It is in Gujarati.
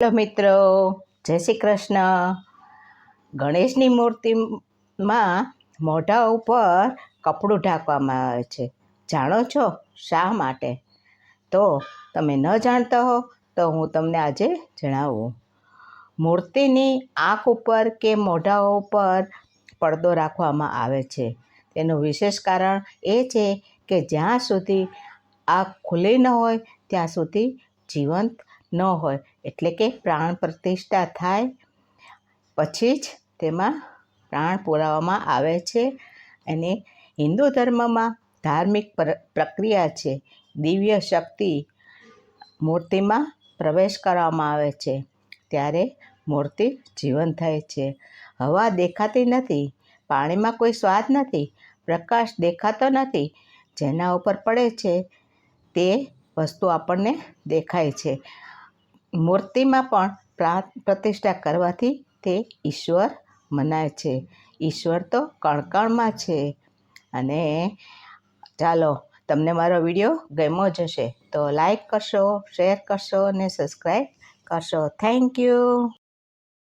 હેલો મિત્રો, જય શ્રી કૃષ્ણ. ગણેશની મૂર્તિમાં મોઢા ઉપર કપડું ઢાંકવામાં આવે છે. જાણો છો શા માટે? તો તમે ન જાણતા હો તો હું તમને આજે જણાવું. મૂર્તિની આંખ ઉપર કે મોઢા ઉપર પડદો રાખવામાં આવે છે. તેનું વિશેષ કારણ એ છે કે જ્યાં સુધી આંખ ખુલ્લી ન હોય ત્યાં સુધી જીવંત ન હોય, એટલે કે પ્રાણ પ્રતિષ્ઠા થાય પછી જ તેમાં પ્રાણ પુરાવવામાં આવે છે. અને હિન્દુ ધર્મમાં ધાર્મિક પ્રક્રિયા છે. દિવ્ય શક્તિ મૂર્તિમાં પ્રવેશ કરવામાં આવે છે ત્યારે મૂર્તિ જીવંત થાય છે. હવા દેખાતી નથી, પાણીમાં કોઈ સ્વાદ નથી, પ્રકાશ દેખાતો નથી, જેના ઉપર પડે છે તે વસ્તુ આપણને દેખાય છે. મૂર્તિમાં પણ પ્રાણ પ્રતિષ્ઠા કરવાથી તે ઈશ્વર મનાય છે. ઈશ્વર તો કણકણમાં છે. અને ચાલો, તમને મારો વિડીયો ગમ્યો જ હશે તો લાઈક કરશો, શેર કરશો અને સબસ્ક્રાઈબ કરશો. Thank you.